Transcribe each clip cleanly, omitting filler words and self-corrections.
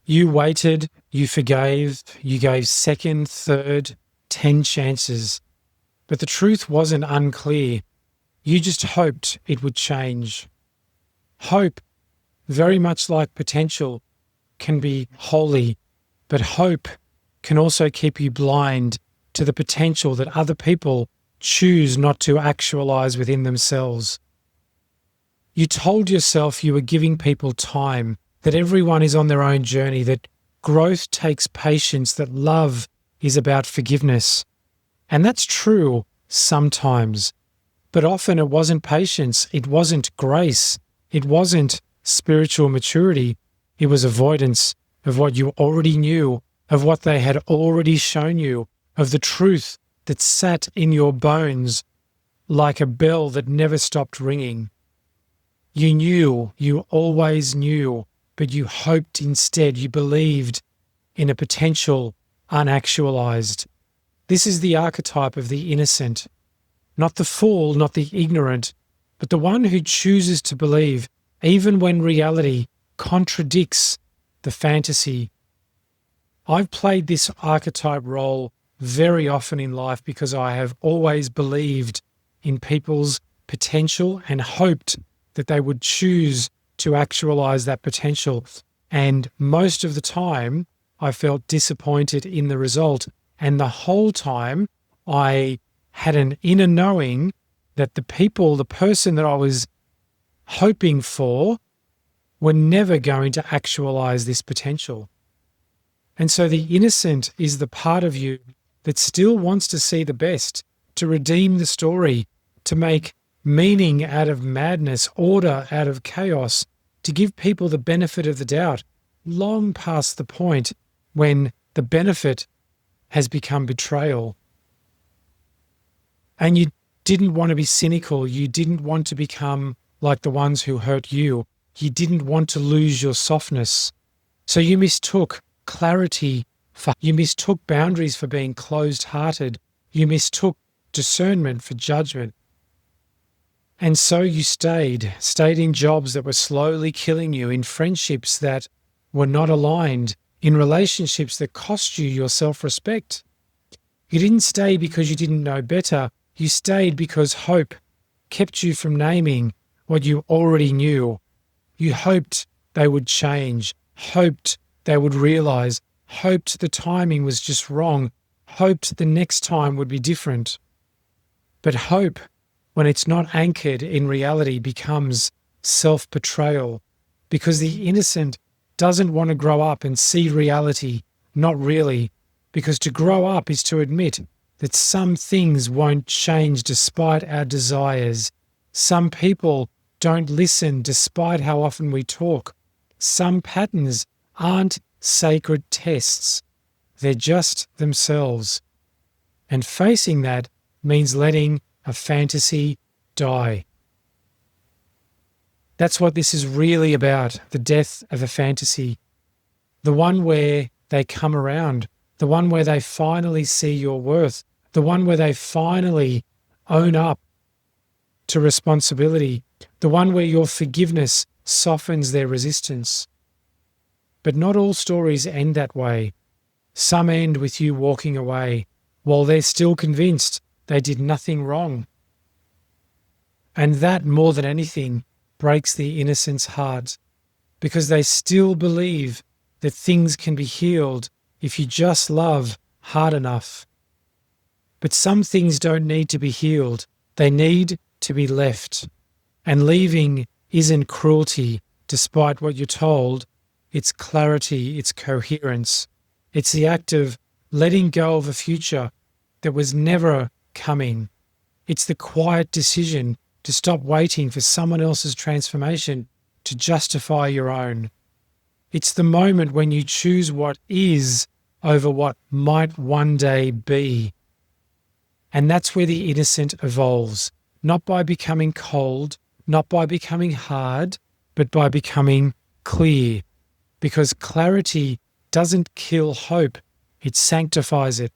You waited, you forgave, you gave second, third, 10 chances. But the truth wasn't unclear. You just hoped it would change. Hope, very much like potential, can be holy, but hope can also keep you blind to the potential that other people choose not to actualize within themselves. You told yourself you were giving people time, that everyone is on their own journey, that growth takes patience, that love is about forgiveness. And that's true sometimes, but often it wasn't patience, it wasn't grace, it wasn't spiritual maturity, it was avoidance of what you already knew, of what they had already shown you, of the truth that sat in your bones like a bell that never stopped ringing. You knew, you always knew, but you hoped instead, you believed in a potential unactualized. This is the archetype of the innocent, not the fool, not the ignorant, but the one who chooses to believe even when reality contradicts the fantasy. I've played this archetype role very often in life because I have always believed in people's potential and hoped that they would choose to actualize that potential. And most of the time, I felt disappointed in the result. And the whole time, I had an inner knowing that the person that I was hoping for were never going to actualize this potential. And so the innocent is the part of you that still wants to see the best, to redeem the story, to make meaning out of madness, order out of chaos, to give people the benefit of the doubt, long past the point when the benefit has become betrayal. And you didn't want to be cynical. You didn't want to become like the ones who hurt you. You didn't want to lose your softness. So you mistook clarity you mistook boundaries for being closed-hearted. You mistook discernment for judgment. And so you stayed in jobs that were slowly killing you, in friendships that were not aligned, in relationships that cost you your self-respect. You didn't stay because you didn't know better. You stayed because hope kept you from naming what you already knew. You hoped they would change, hoped they would realize, hoped the timing was just wrong, hoped the next time would be different. But hope, when it's not anchored in reality, becomes self-betrayal, because the innocent doesn't want to grow up and see reality, not really, because to grow up is to admit that some things won't change despite our desires. Some people don't listen despite how often we talk. Some patterns aren't sacred tests. They're just themselves. And facing that means letting a fantasy die. That's what this is really about, the death of a fantasy. The one where they come around, the one where they finally see your worth, the one where they finally own up to responsibility, the one where your forgiveness softens their resistance. But not all stories end that way. Some end with you walking away while they're still convinced they did nothing wrong. And that, more than anything, breaks the innocent's heart, because they still believe that things can be healed if you just love hard enough. But some things don't need to be healed. They need to be left. And leaving isn't cruelty, despite what you're told. It's clarity, it's coherence. It's the act of letting go of a future that was never coming. It's the quiet decision to stop waiting for someone else's transformation to justify your own. It's the moment when you choose what is over what might one day be. And that's where the innocent evolves, not by becoming cold, not by becoming hard, but by becoming clear. Because clarity doesn't kill hope, it sanctifies it.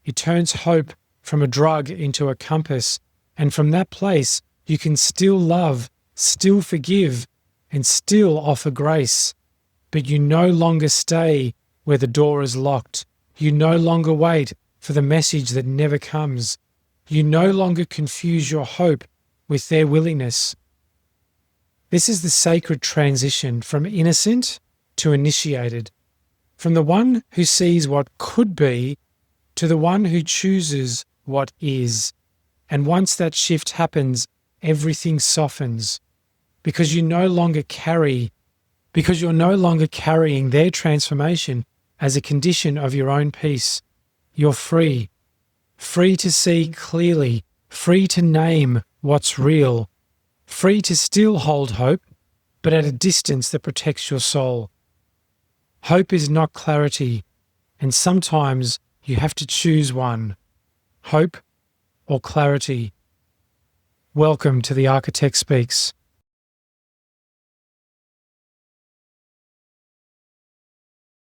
It turns hope from a drug into a compass, and from that place you can still love, still forgive, and still offer grace. but you no longer stay where the door is locked. You no longer wait for the message that never comes. You no longer confuse your hope with their willingness. This is the sacred transition from innocent to initiated, from the one who sees what could be to the one who chooses what is. And once that shift happens, everything softens because you're no longer carrying their transformation as a condition of your own peace. You're free to see clearly, free to name what's real, free to still hold hope, but at a distance that protects your soul. Hope is not clarity, and sometimes you have to choose one, hope or clarity. Welcome to the Architect Speaks.